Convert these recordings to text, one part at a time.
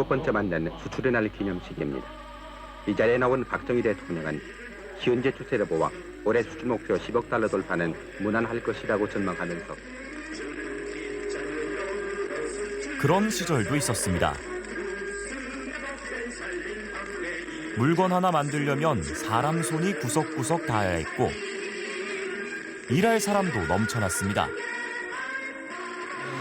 7번째 만난 수출의 날 기념식입니다. 이 자리에 나온 박정희 대통령은 현재 추세를 보아 올해 수출 목표 10억 달러 돌파는 무난할 것이라고 전망하면서 그런 시절도 있었습니다. 물건 하나 만들려면 사람 손이 구석구석 닿아야 했고 일할 사람도 넘쳐났습니다.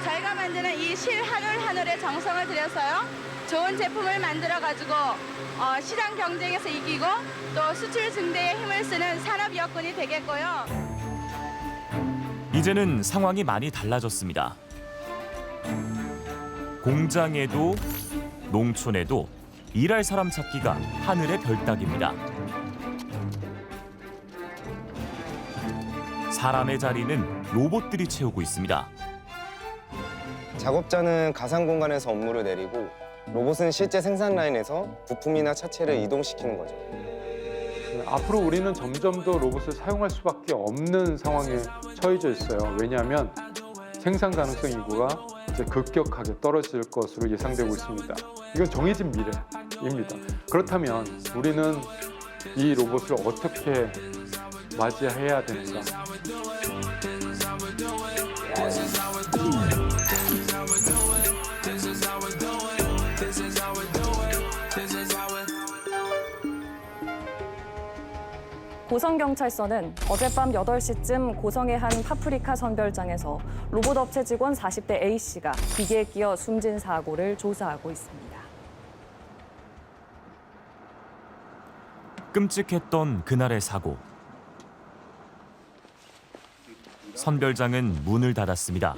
저희가 만드는 이 실 한 올에 정성을 들여서요. 좋은 제품을 만들어가지고 시장 경쟁에서 이기고 또 수출 증대에 힘을 쓰는 산업 여건이 되겠고요. 이제는 상황이 많이 달라졌습니다. 공장에도 농촌에도 일할 사람 찾기가 하늘의 별 따기입니다. 사람의 자리는 로봇들이 채우고 있습니다. 작업자는 가상 공간에서 업무를 내리고 로봇은 실제 생산 라인에서 부품이나 차체를 이동시키는 거죠. 앞으로 우리는 점점 더 로봇을 사용할 수밖에 없는 상황에 처해져 있어요. 왜냐하면 생산 가능성 인구가 이제 급격하게 떨어질 것으로 예상되고 있습니다. 이건 정해진 미래입니다. 그렇다면 우리는 이 로봇을 어떻게 맞이해야 되는가? 고성경찰서는 어젯밤 8시쯤 고성의 한 파프리카 선별장에서 로봇업체 직원 40대 A씨가 기계에 끼어 숨진 사고를 조사하고 있습니다. 끔찍했던 그날의 사고. 선별장은 문을 닫았습니다.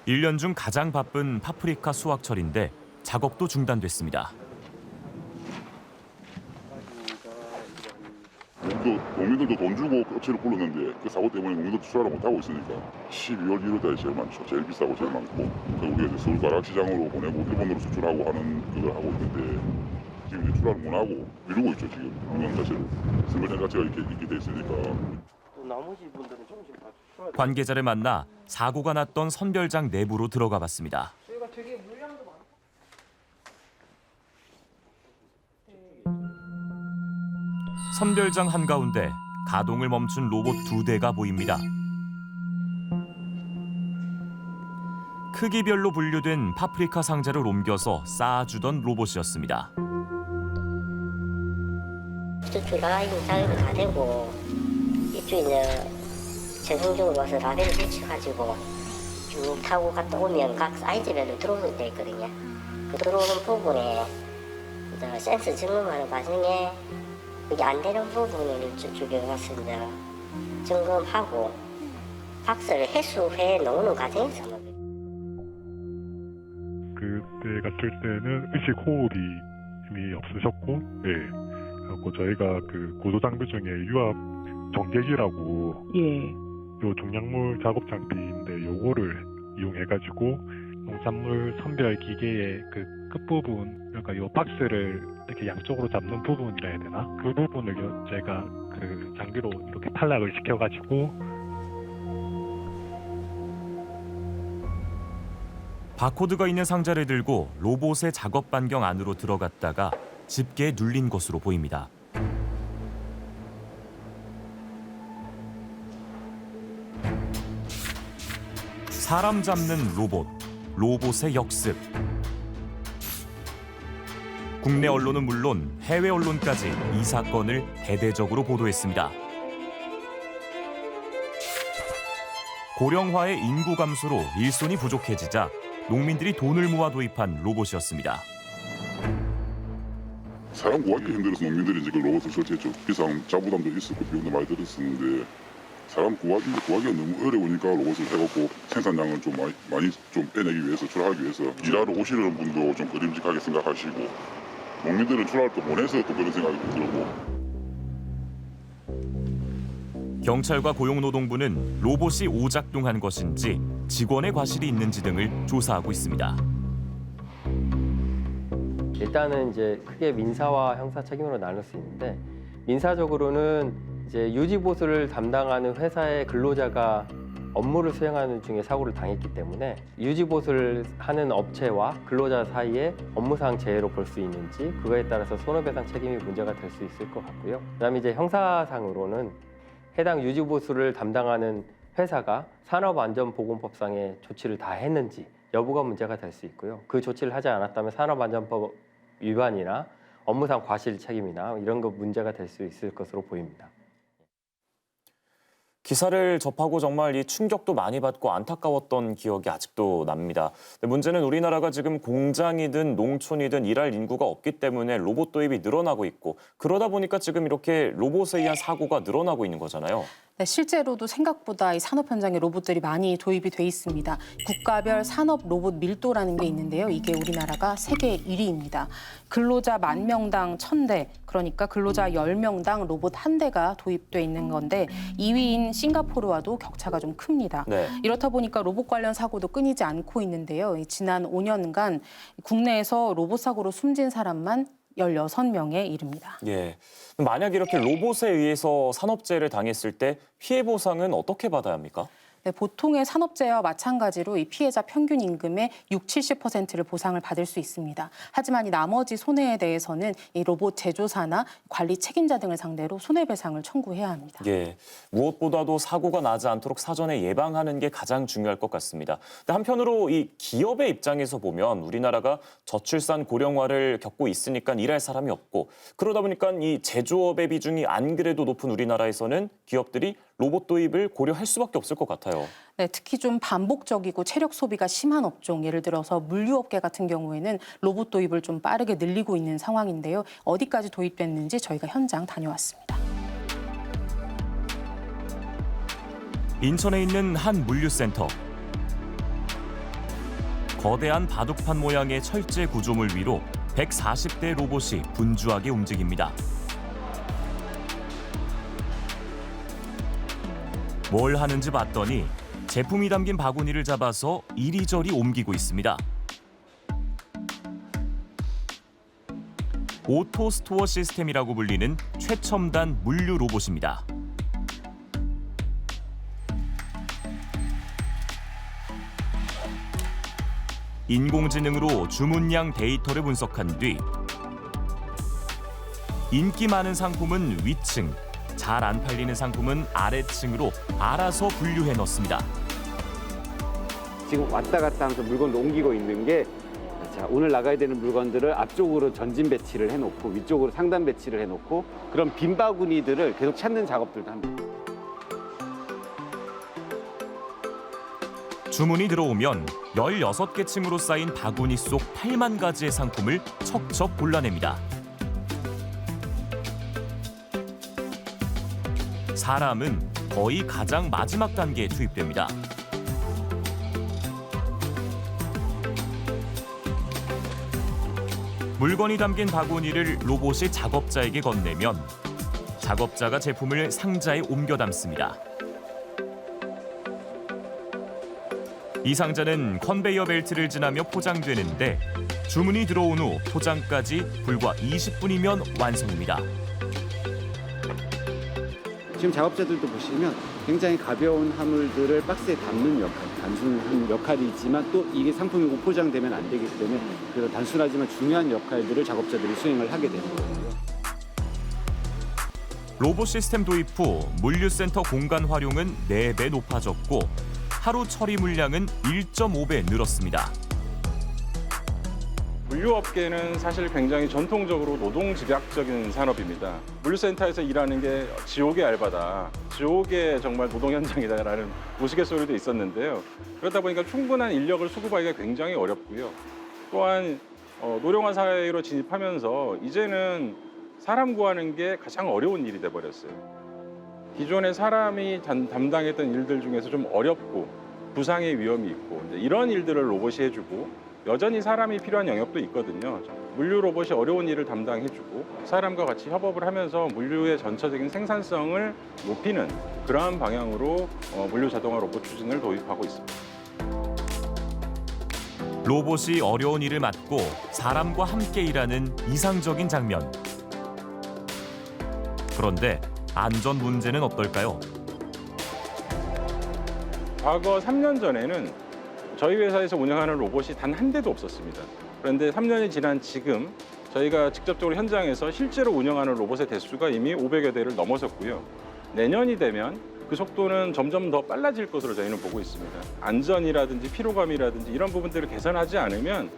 1년 중 가장 바쁜 파프리카 수확철인데 작업도 중단됐습니다. 농민들도 돈 주고 업체를 불렀는데 그 사고 때문에 농민들도 출하를 못하고 있으니까 12월 1월 달에 제일 많죠. 제일 비싸고 제일 많고 그래서 우리가 이제 서울 가락시장으로 보내고 일본으로 수출하고 하는 그걸 하고 있는데 지금 이제 출하를 못하고 미루고 있죠. 지금 물건 자체를 선별장 자체가 이렇게 돼 있으니까. 나머지 분들은 조금씩 다 출하를 관계자를 만나 사고가 났던 선별장 내부로 들어가 봤습니다. 저희가 되게 물량도 많고. 선별장 한가운데 가동을 멈춘 로봇 2대가 보입니다. 크기별로 분류된 파프리카 상자를 옮겨서 쌓아주던 로봇이었습니다. 수출 라인 작업이 다 되고 이쪽 이제 최종적으로 와서 라벨을 붙여가지고 쭉 타고 갔다 오면 각 사이즈별로 들어오게 돼 있거든요. 그 들어오는 부분에 이제 센서 점검하는 과정에 이게 안 되는 부분을 저쪽에 가서 이제 점검하고 박스를 해수해 놓는 과정에서 그때 갔을 때는 의식 호흡이 이미 없으셨고, 예. 그래서 저희가 그 구조 장비 중에 유압 정제기라고, 요 종량물 작업 장비인데 요거를 이용해가지고 농산물 선별 기계의 그 끝부분, 그러니까 요 박스를 이렇게 양쪽으로 잡는 부분이라 해야 되나? 그 부분을 제가 그 장비로 이렇게 탈락을 시켜가지고. 바코드가 있는 상자를 들고 로봇의 작업 반경 안으로 들어갔다가 집게에 눌린 것으로 보입니다. 사람 잡는 로봇, 로봇의 역습. 국내 언론은 물론 해외 언론까지 이 사건을 대대적으로 보도했습니다. 고령화의 인구 감소로 일손이 부족해지자 농민들이 돈을 모아 도입한 로봇이었습니다. 사람 구하기 힘들어서 농민들이 이제 그 로봇을 설치했죠. 비상 자부담도 있었고 비용도 많이 들었었는데 사람 구하기가 너무 어려우니까 로봇을 해갖고 생산량을 좀 많이 좀 빼내기 위해서 출하하기 위해서 일하러 오시는 분도 좀 꺼림직하게 생각하시고 농민들은 출하를 또 보내서 또 그런 생각이 들고. 경찰과 고용노동부는 로봇이 오작동한 것인지 직원의 과실이 있는지 등을 조사하고 있습니다. 일단은 이제 크게 민사와 형사 책임으로 나눌 수 있는데 민사적으로는 이제 유지 보수를 담당하는 회사의 근로자가 업무를 수행하는 중에 사고를 당했기 때문에 유지보수를 하는 업체와 근로자 사이에 업무상 재해로 볼 수 있는지 그거에 따라서 손해배상 책임이 문제가 될 수 있을 것 같고요. 그다음에 이제 형사상으로는 해당 유지보수를 담당하는 회사가 산업안전보건법상의 조치를 다 했는지 여부가 문제가 될 수 있고요. 그 조치를 하지 않았다면 산업안전법 위반이나 업무상 과실 책임이나 이런 거 문제가 될 수 있을 것으로 보입니다. 기사를 접하고 정말 이 충격도 많이 받고 안타까웠던 기억이 아직도 납니다. 근데 문제는 우리나라가 지금 공장이든 농촌이든 일할 인구가 없기 때문에 로봇 도입이 늘어나고 있고 그러다 보니까 지금 이렇게 로봇에 의한 사고가 늘어나고 있는 거잖아요. 네, 실제로도 생각보다 이 산업 현장에 로봇들이 많이 도입이 돼 있습니다. 국가별 산업 로봇 밀도라는 게 있는데요. 이게 우리나라가 세계 1위입니다. 근로자 10,000명당 1,000대, 그러니까 근로자 10명당 로봇 1대가 도입돼 있는 건데 2위인 싱가포르와도 격차가 좀 큽니다. 네. 이렇다 보니까 로봇 관련 사고도 끊이지 않고 있는데요. 지난 5년간 국내에서 로봇 사고로 숨진 사람만 16명에 이릅니다. 예. 만약 이렇게 로봇에 의해서 산업재해를 당했을 때 피해 보상은 어떻게 받아야 합니까? 네, 보통의 산업재해와 마찬가지로 이 피해자 평균 임금의 60~70%를 보상을 받을 수 있습니다. 하지만 이 나머지 손해에 대해서는 이 로봇 제조사나 관리 책임자 등을 상대로 손해배상을 청구해야 합니다. 예, 무엇보다도 사고가 나지 않도록 사전에 예방하는 게 가장 중요할 것 같습니다. 근데 한편으로 이 기업의 입장에서 보면 우리나라가 저출산 고령화를 겪고 있으니까 일할 사람이 없고 그러다 보니까 이 제조업의 비중이 안 그래도 높은 우리나라에서는 기업들이 로봇 도입을 고려할 수밖에 없을 것 같아요. 네, 특히 좀 반복적이고 체력 소비가 심한 업종, 예를 들어서 물류업계 같은 경우에는 로봇 도입을 좀 빠르게 늘리고 있는 상황인데요. 어디까지 도입됐는지 저희가 현장 다녀왔습니다. 인천에 있는 한 물류센터. 거대한 바둑판 모양의 철제 구조물 위로 140대 로봇이 분주하게 움직입니다. 뭘 하는지 봤더니 제품이 담긴 바구니를 잡아서 이리저리 옮기고 있습니다. 오토 스토어 시스템이라고 불리는 최첨단 물류 로봇입니다. 인공지능으로 주문량 데이터를 분석한 뒤 인기 많은 상품은 위층, 잘 안 팔리는 상품은 아래층으로 알아서 분류해 넣습니다. 지금 왔다 갔다 하면서 물건을 옮기고 있는 게 자, 오늘 나가야 되는 물건들을 앞쪽으로 전진 배치를 해놓고 위쪽으로 상단 배치를 해놓고 그런 빈 바구니들을 계속 찾는 작업들도 합니다. 주문이 들어오면 16개 층으로 쌓인 바구니 속 8만 가지의 상품을 척척 골라냅니다. 사람은 거의 가장 마지막 단계에 투입됩니다. 물건이 담긴 바구니를 로봇이 작업자에게 건네면 작업자가 제품을 상자에 옮겨 담습니다. 이 상자는 컨베이어 벨트를 지나며 포장되는데 주문이 들어온 후 포장까지 불과 20분이면 완성입니다. 지금 작업자들도 보시면 굉장히 가벼운 화물들을 박스에 담는 역할, 단순한 역할이지만 또 이게 상품이 오포장되면 안 되기 때문에 그런 단순하지만 중요한 역할들을 작업자들이 수행을 하게 되는 거예요. 로봇 시스템 도입 후 물류센터 공간 활용은 4배 높아졌고 하루 처리 물량은 1.5배 늘었습니다. 물류업계는 사실 굉장히 전통적으로 노동집약적인 산업입니다. 물류센터에서 일하는 게 지옥의 알바다, 지옥의 정말 노동 현장이다라는 우스갯소리도 있었는데요. 그러다 보니까 충분한 인력을 수급하기가 굉장히 어렵고요. 또한 노령화 사회로 진입하면서 이제는 사람 구하는 게 가장 어려운 일이 돼버렸어요. 기존에 사람이 담당했던 일들 중에서 좀 어렵고 부상의 위험이 있고 이런 일들을 로봇이 해주고 여전히 사람이 필요한 영역도 있거든요. 물류 로봇이 어려운 일을 담당해주고 사람과 같이 협업을 하면서 물류의 전체적인 생산성을 높이는 그러한 방향으로 물류 자동화 로봇 추진을 도입하고 있습니다. 로봇이 어려운 일을 맡고 사람과 함께 일하는 이상적인 장면. 그런데 안전 문제는 어떨까요? 과거 3년 전에는 저희 회사에서 운영하는 로봇이 단 한 대도 없었습니다. 그런데 3년이 지난 지금 저희가 직접적으로 현장에서 실제로 운영하는 로봇의 대수가 이미 500여 대를 넘어섰고요. 내년이 되면 그 속도는 점점 더 빨라질 것으로 저희는 보고 있습니다. 안전이라든지 피로감이라든지 이런 부분들을 개선하지 않으면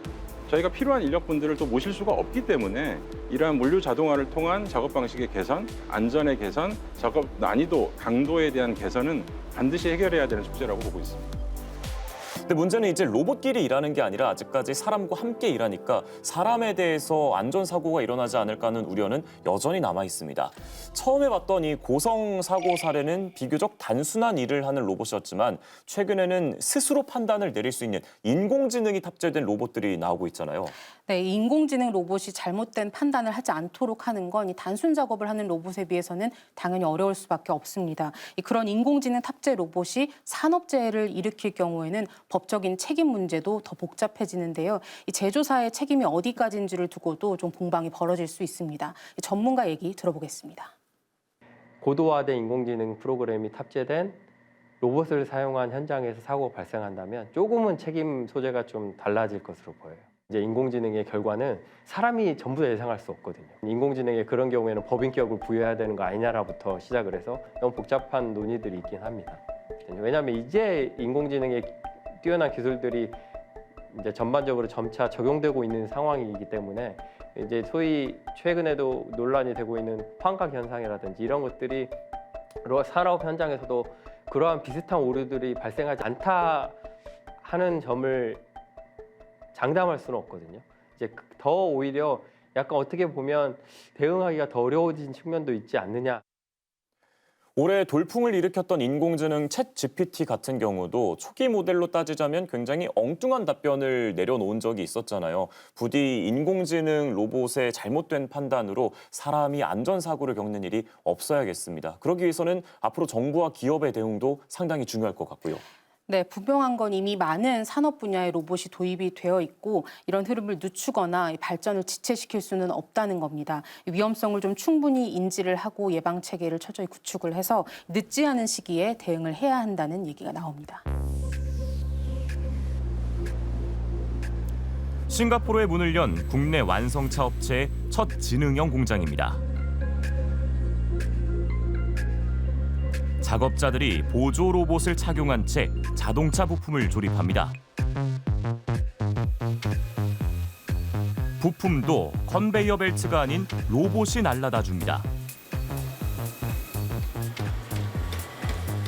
저희가 필요한 인력분들을 또 모실 수가 없기 때문에 이러한 물류 자동화를 통한 작업 방식의 개선, 안전의 개선, 작업 난이도, 강도에 대한 개선은 반드시 해결해야 되는 숙제라고 보고 있습니다. 근데 문제는 이제 로봇끼리 일하는 게 아니라 아직까지 사람과 함께 일하니까 사람에 대해서 안전사고가 일어나지 않을까 하는 우려는 여전히 남아 있습니다. 처음에 봤던 이 고성 사고 사례는 비교적 단순한 일을 하는 로봇이었지만 최근에는 스스로 판단을 내릴 수 있는 인공지능이 탑재된 로봇들이 나오고 있잖아요. 네, 인공지능 로봇이 잘못된 판단을 하지 않도록 하는 건 이 단순 작업을 하는 로봇에 비해서는 당연히 어려울 수밖에 없습니다. 그런 인공지능 탑재 로봇이 산업재해를 일으킬 경우에는 법적인 책임 문제도 더 복잡해지는데요. 이 제조사의 책임이 어디까지인지를 두고도 좀 공방이 벌어질 수 있습니다. 전문가 얘기 들어보겠습니다. 고도화된 인공지능 프로그램이 탑재된 로봇을 사용한 현장에서 사고가 발생한다면 조금은 책임 소재가 좀 달라질 것으로 보여요. 이제 인공지능의 결과는 사람이 전부 다 예상할 수 없거든요. 인공지능에 그런 경우에는 법인격을 부여해야 되는 거 아니냐라부터 시작을 해서 너무 복잡한 논의들이 있긴 합니다. 왜냐하면 이제 인공지능의 뛰어난 기술들이 이제 전반적으로 점차 적용되고 있는 상황이기 때문에 이제 소위 최근에도 논란이 되고 있는 환각 현상이라든지 이런 것들이 산업 현장에서도 그러한 비슷한 오류들이 발생하지 않다 하는 점을 장담할 수는 없거든요. 이제 더 오히려 약간 어떻게 보면 대응하기가 더 어려워진 측면도 있지 않느냐. 올해 돌풍을 일으켰던 인공지능 챗 GPT 같은 경우도 초기 모델로 따지자면 굉장히 엉뚱한 답변을 내려놓은 적이 있었잖아요. 부디 인공지능 로봇의 잘못된 판단으로 사람이 안전사고를 겪는 일이 없어야겠습니다. 그러기 위해서는 앞으로 정부와 기업의 대응도 상당히 중요할 것 같고요. 네, 분명한 건 이미 많은 산업 분야의 로봇이 도입이 되어 있고 이런 흐름을 늦추거나 발전을 지체시킬 수는 없다는 겁니다. 위험성을 좀 충분히 인지를 하고 예방 체계를 철저히 구축을 해서 늦지 않은 시기에 대응을 해야 한다는 얘기가 나옵니다. 싱가포르에 문을 연 국내 완성차 업체의 첫 지능형 공장입니다. 작업자들이 보조 로봇을 착용한 채 자동차 부품을 조립합니다. 부품도 컨베이어 벨트가 아닌 로봇이 날라다 줍니다.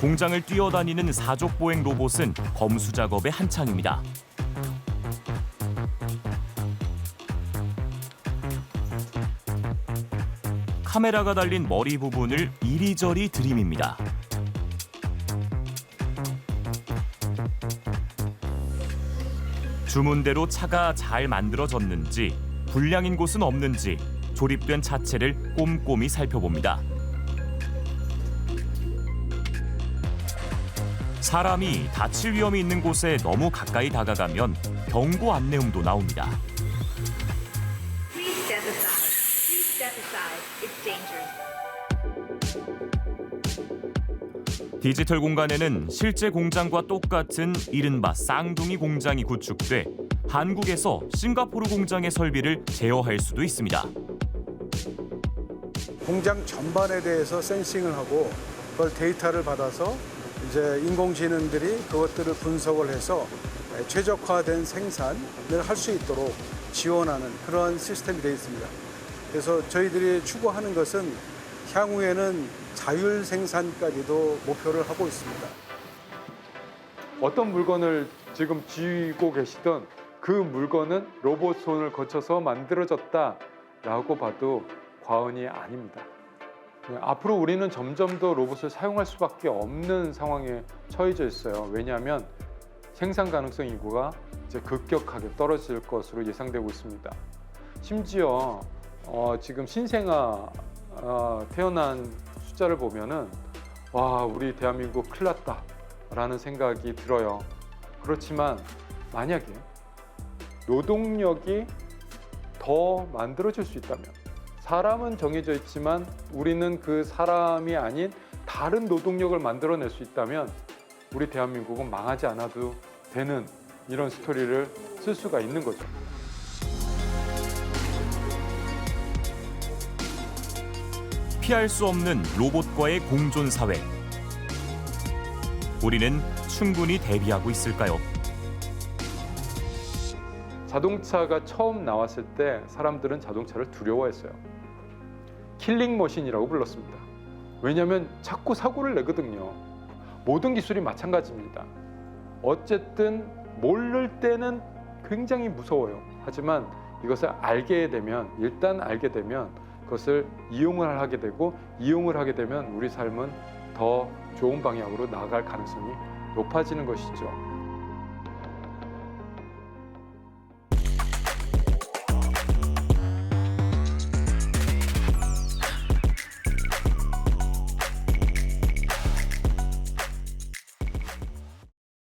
공장을 뛰어다니는 사족 보행 로봇은 검수 작업에 한창입니다. 카메라가 달린 머리 부분을 이리저리 들이밉니다. 주문대로 차가 잘 만들어졌는지, 불량인 곳은 없는지 조립된 차체를 꼼꼼히 살펴봅니다. 사람이 다칠 위험이 있는 곳에 너무 가까이 다가가면 경고 안내음도 나옵니다. 디지털 공간에는 실제 공장과 똑같은 이른바 쌍둥이 공장이 구축돼 한국에서 싱가포르 공장의 설비를 제어할 수도 있습니다. 공장 전반에 대해서 센싱을 하고 그걸 데이터를 받아서 이제 인공지능들이 그것들을 분석을 해서 최적화된 생산을 할 수 있도록 지원하는 그런 시스템이 되어 있습니다. 그래서 저희들이 추구하는 것은 향후에는 자율 생산까지도 목표를 하고 있습니다. 어떤 물건을 지금 쥐고 계시던 그 물건은 로봇 손을 거쳐서 만들어졌다라고 봐도 과언이 아닙니다. 앞으로 우리는 점점 더 로봇을 사용할 수밖에 없는 상황에 처해져 있어요. 왜냐하면 생산 가능성 인구가 이제 급격하게 떨어질 것으로 예상되고 있습니다. 심지어 지금 신생아 태어난 숫자를 보면은 와, 우리 대한민국 큰일 났다라는 생각이 들어요. 그렇지만 만약에 노동력이 더 만들어질 수 있다면, 사람은 정해져 있지만 우리는 그 사람이 아닌 다른 노동력을 만들어낼 수 있다면 우리 대한민국은 망하지 않아도 되는 이런 스토리를 쓸 수가 있는 거죠. 피할 수 없는 로봇과의 공존 사회. 우리는 충분히 대비하고 있을까요? 자동차가 처음 나왔을 때 사람들은 자동차를 두려워했어요. 킬링머신이라고 불렀습니다. 왜냐하면 자꾸 사고를 내거든요. 모든 기술이 마찬가지입니다. 어쨌든 모를 때는 굉장히 무서워요. 하지만 이것을 알게 되면, 일단 알게 되면 그것을 이용을 하게 되고, 이용을 하게 되면 우리 삶은 더 좋은 방향으로 나아갈 가능성이 높아지는 것이죠.